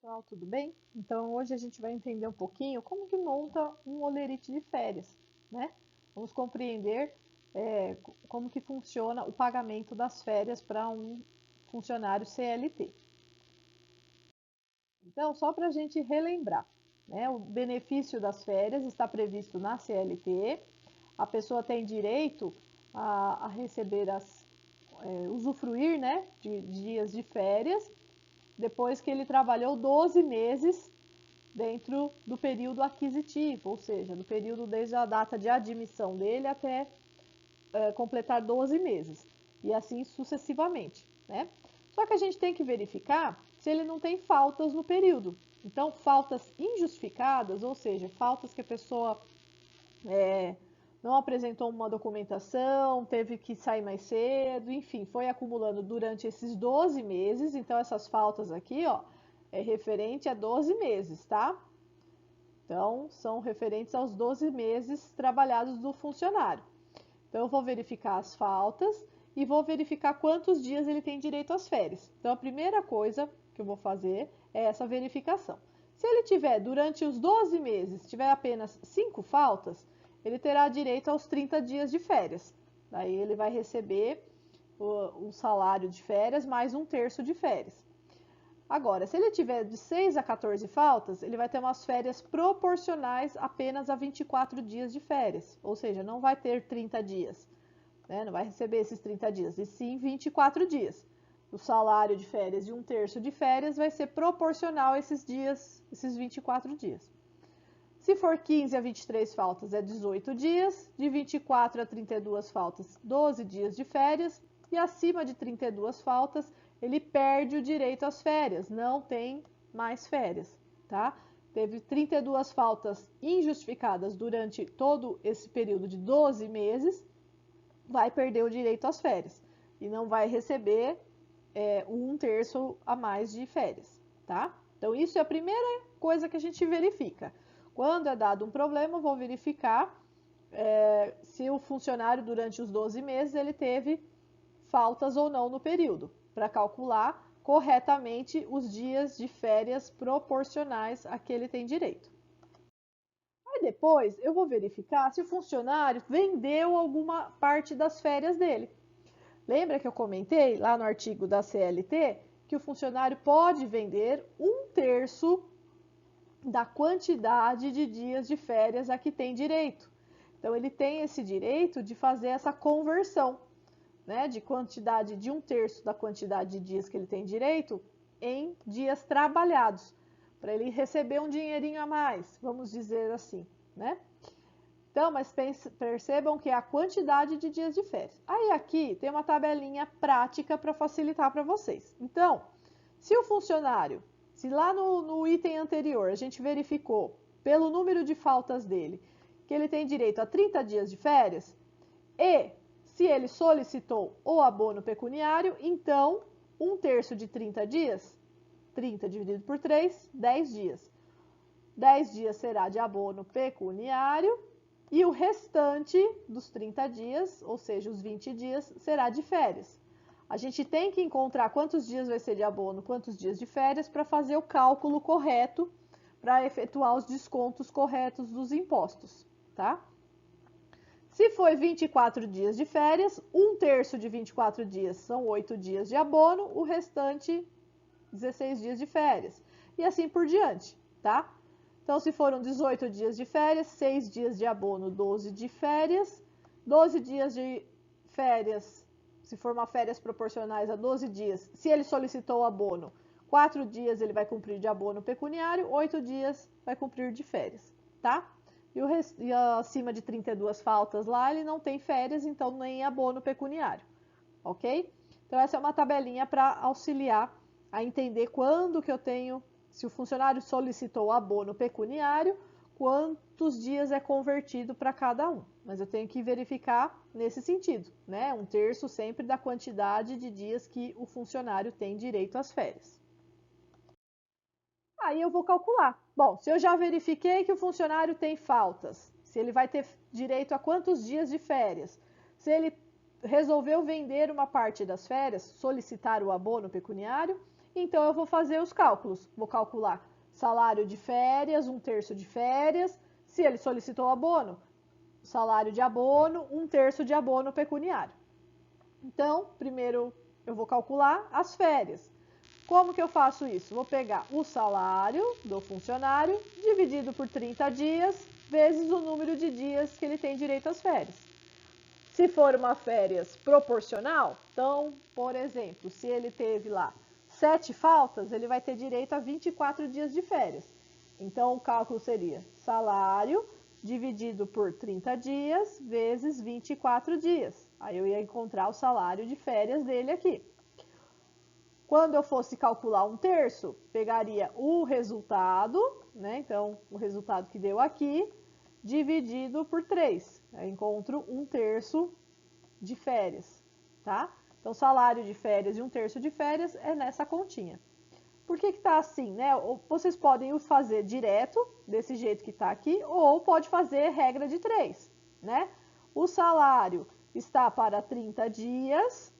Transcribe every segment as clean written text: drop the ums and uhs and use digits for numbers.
Pessoal, tudo bem? Então hoje a gente vai entender um pouquinho como que monta um holerite de férias, né? Vamos compreender como que funciona o pagamento das férias para um funcionário CLT. Então, só para a gente relembrar, né? O benefício das férias está previsto na CLT. A pessoa tem direito a receber usufruir, né, de dias de férias depois que ele trabalhou 12 meses dentro do período aquisitivo, ou seja, do período desde a data de admissão dele até completar 12 meses, e assim sucessivamente, né? Só que a gente tem que verificar se ele não tem faltas no período. Então, faltas injustificadas, ou seja, faltas que a pessoa não apresentou uma documentação, teve que sair mais cedo, enfim, foi acumulando durante esses 12 meses. Então, essas faltas aqui, ó, é referente a 12 meses, tá? Então, são referentes aos 12 meses trabalhados do funcionário. Então, eu vou verificar as faltas e vou verificar quantos dias ele tem direito às férias. Então, a primeira coisa que eu vou fazer é essa verificação. Se ele tiver, durante os 12 meses, tiver apenas 5 faltas, ele terá direito aos 30 dias de férias. Daí ele vai receber o salário de férias mais um terço de férias. Agora, se ele tiver de 6 a 14 faltas, ele vai ter umas férias proporcionais apenas a 24 dias de férias, ou seja, não vai ter 30 dias, né? Não vai receber esses 30 dias, e sim 24 dias. O salário de férias de um terço de férias vai ser proporcional a esses dias, esses 24 dias. Se for 15 a 23 faltas, é 18 dias, de 24 a 32 faltas, 12 dias de férias, e acima de 32 faltas, ele perde o direito às férias, não tem mais férias, tá? Teve 32 faltas injustificadas durante todo esse período de 12 meses, vai perder o direito às férias e não vai receber um terço a mais de férias, tá? Então, isso é a primeira coisa que a gente verifica. Quando é dado um problema, eu vou verificar se o funcionário, durante os 12 meses, ele teve faltas ou não no período, para calcular corretamente os dias de férias proporcionais a que ele tem direito. Aí depois eu vou verificar se o funcionário vendeu alguma parte das férias dele. Lembra que eu comentei lá no artigo da CLT que o funcionário pode vender um terço da quantidade de dias de férias a que tem direito. Então, ele tem esse direito de fazer essa conversão, né, de quantidade de um terço da quantidade de dias que ele tem direito em dias trabalhados, para ele receber um dinheirinho a mais, vamos dizer assim, né? Então, mas percebam que é a quantidade de dias de férias. Aí aqui tem uma tabelinha prática para facilitar para vocês. Então, se o funcionário, se lá no item anterior a gente verificou pelo número de faltas dele que ele tem direito a 30 dias de férias, e se ele solicitou o abono pecuniário, então um terço de 30 dias, 30 dividido por 3, 10 dias. 10 dias será de abono pecuniário e o restante dos 30 dias, ou seja, os 20 dias, será de férias. A gente tem que encontrar quantos dias vai ser de abono, quantos dias de férias, para fazer o cálculo correto, para efetuar os descontos corretos dos impostos, tá? Se foi 24 dias de férias, um terço de 24 dias são 8 dias de abono, o restante 16 dias de férias. E assim por diante, tá? Então, se foram 18 dias de férias, 6 dias de abono, 12 de férias, 12 dias de férias, se for uma férias proporcionais a 12 dias, se ele solicitou o abono, 4 dias ele vai cumprir de abono pecuniário, 8 dias vai cumprir de férias, tá? E acima de 32 faltas lá, ele não tem férias, então nem abono pecuniário, ok? Então, essa é uma tabelinha para auxiliar a entender quando que eu tenho, se o funcionário solicitou abono pecuniário, quantos dias é convertido para cada um. Mas eu tenho que verificar nesse sentido, né? Um terço sempre da quantidade de dias que o funcionário tem direito às férias. Aí eu vou calcular. Bom, se eu já verifiquei que o funcionário tem faltas, se ele vai ter direito a quantos dias de férias, se ele resolveu vender uma parte das férias, solicitar o abono pecuniário, Então, eu vou fazer os cálculos. Vou calcular salário de férias, 1/3 de férias. Se ele solicitou abono, salário de abono, 1/3 de abono pecuniário. Então, primeiro eu vou calcular as férias. Como que eu faço isso? Vou pegar o salário do funcionário dividido por 30 dias, vezes o número de dias que ele tem direito às férias. Se for uma férias proporcional, então, por exemplo, se ele teve lá 7 faltas, ele vai ter direito a 24 dias de férias. Então, o cálculo seria salário dividido por 30 dias vezes 24 dias. Aí eu ia encontrar o salário de férias dele aqui. Quando eu fosse calcular 1/3, pegaria o resultado, né? Então, o resultado que deu aqui, dividido por 3. Eu encontro 1/3 de férias, tá? Então, salário de férias e 1/3 de férias é nessa continha. Por que que tá assim, né? Vocês podem fazer direto, desse jeito que tá aqui, ou pode fazer regra de 3, né? O salário está para 30 dias,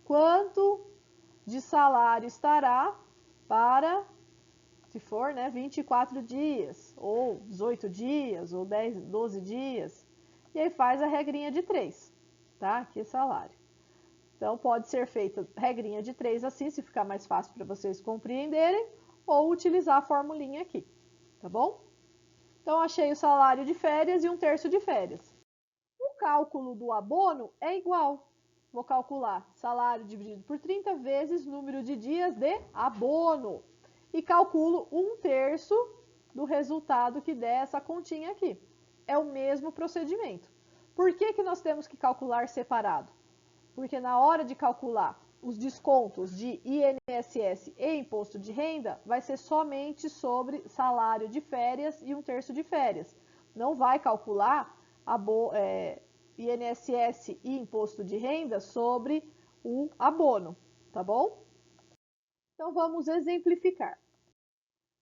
quanto de salário estará para, se for, né, 24 dias, ou 18 dias, ou 10, 12 dias. E aí faz a regrinha de 3, tá? Aqui é salário. Então, pode ser feita regrinha de 3 assim, se ficar mais fácil para vocês compreenderem, ou utilizar a formulinha aqui, tá bom? Então, achei o salário de férias e 1/3 de férias. O cálculo do abono é igual. Vou calcular salário dividido por 30 vezes número de dias de abono. E calculo 1/3 do resultado que der essa continha aqui. É o mesmo procedimento. Por que que nós temos que calcular separado? Porque na hora de calcular os descontos de INSS e imposto de renda, vai ser somente sobre salário de férias e 1/3 de férias. Não vai calcular INSS e imposto de renda sobre o abono, tá bom? Então, vamos exemplificar.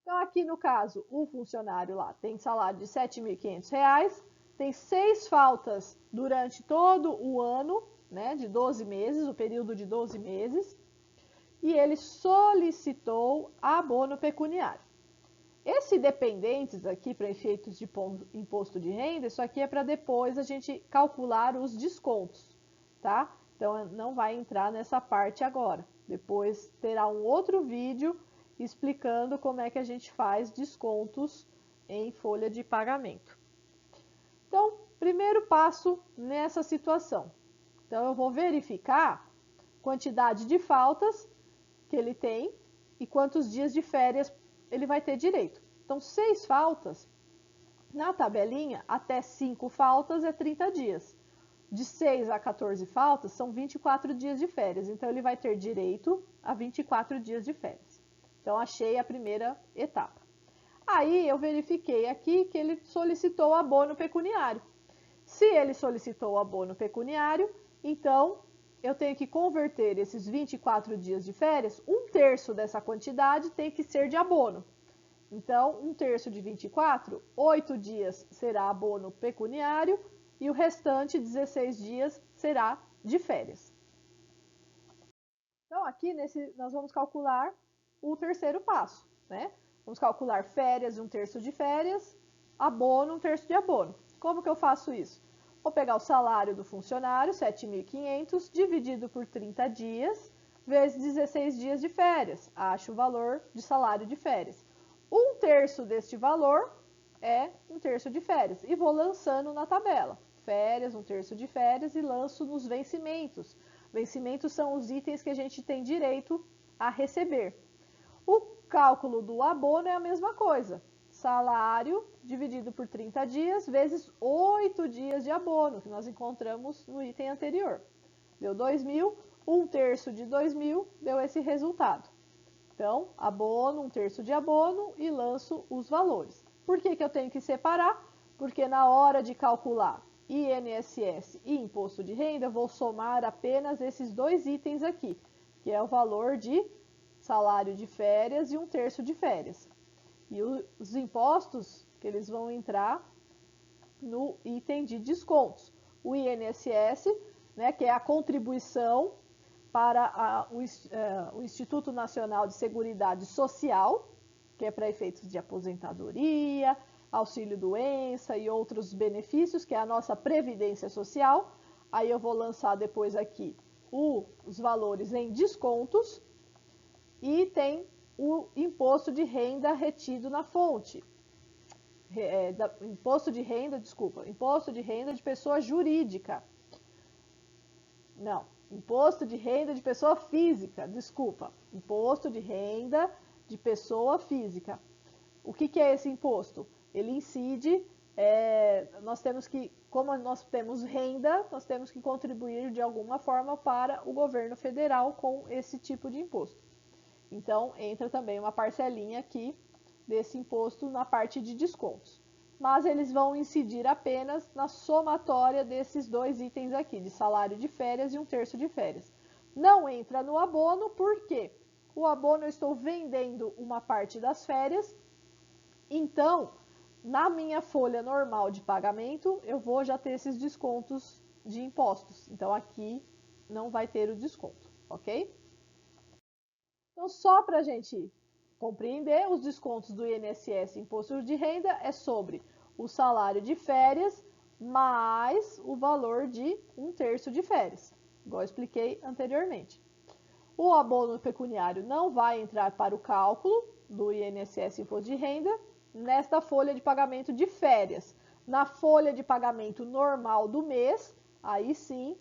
Então, aqui no caso, o funcionário lá tem salário de R$ 7.500, tem 6 faltas durante todo o ano, né, de 12 meses, o período de 12 meses, e ele solicitou abono pecuniário. Esse dependentes aqui, para efeitos de imposto de renda, isso aqui é para depois a gente calcular os descontos, tá? Então, não vai entrar nessa parte agora. Depois terá um outro vídeo explicando como é que a gente faz descontos em folha de pagamento. Então, primeiro passo nessa situação. Então, eu vou verificar quantidade de faltas que ele tem e quantos dias de férias ele vai ter direito. Então, 6 faltas, na tabelinha, até 5 faltas é 30 dias. De 6 a 14 faltas são 24 dias de férias. Então, ele vai ter direito a 24 dias de férias. Então, achei a primeira etapa. Aí, eu verifiquei aqui que ele solicitou abono pecuniário. Se ele solicitou abono pecuniário, então eu tenho que converter esses 24 dias de férias, 1/3 dessa quantidade tem que ser de abono. Então, 1/3 de 24, 8 dias será abono pecuniário e o restante, 16 dias, será de férias. Então, aqui nós vamos calcular o terceiro passo, né? Vamos calcular férias, 1/3 de férias, abono, 1/3 de abono. Como que eu faço isso? Vou pegar o salário do funcionário, 7.500, dividido por 30 dias, vezes 16 dias de férias. Acho o valor de salário de férias. 1/3 deste valor é 1/3 de férias. E vou lançando na tabela. Férias, 1/3 de férias e lanço nos vencimentos. Vencimentos são os itens que a gente tem direito a receber. O cálculo do abono é a mesma coisa. Salário dividido por 30 dias vezes 8 dias de abono, que nós encontramos no item anterior. Deu 2.000, 1/3 de 2.000 deu esse resultado. Então, abono, 1/3 de abono e lanço os valores. Por que que eu tenho que separar? Porque na hora de calcular INSS e imposto de renda, eu vou somar apenas esses dois itens aqui, que é o valor de salário de férias e 1/3 de férias. E os impostos que eles vão entrar no item de descontos. O INSS, né, que é a contribuição para o Instituto Nacional de Seguridade Social, que é para efeitos de aposentadoria, auxílio-doença e outros benefícios, que é a nossa Previdência Social. Aí eu vou lançar depois aqui os valores em descontos e tem o imposto de renda retido na fonte. Imposto de renda de pessoa jurídica. Não, imposto de renda de pessoa física, desculpa. Imposto de renda de pessoa física. O que é esse imposto? Ele incide, como nós temos renda, nós temos que contribuir de alguma forma para o governo federal com esse tipo de imposto. Então, entra também uma parcelinha aqui desse imposto na parte de descontos. Mas eles vão incidir apenas na somatória desses dois itens aqui, de salário de férias e 1/3 de férias. Não entra no abono, porque o abono eu estou vendendo uma parte das férias, então, na minha folha normal de pagamento, eu vou já ter esses descontos de impostos. Então, aqui não vai ter o desconto, ok? Então, só para a gente compreender, os descontos do INSS e Imposto de Renda é sobre o salário de férias mais o valor de 1/3 de férias, igual eu expliquei anteriormente. O abono pecuniário não vai entrar para o cálculo do INSS e Imposto de Renda nesta folha de pagamento de férias. Na folha de pagamento normal do mês, aí sim,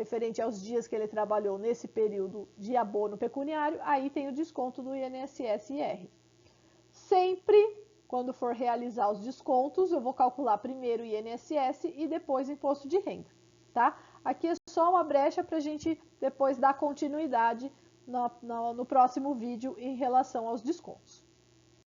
referente aos dias que ele trabalhou nesse período de abono pecuniário, aí tem o desconto do INSS e IR. Sempre, quando for realizar os descontos, eu vou calcular primeiro o INSS e depois o Imposto de Renda, tá? Aqui é só uma brecha para a gente depois dar continuidade no próximo vídeo em relação aos descontos.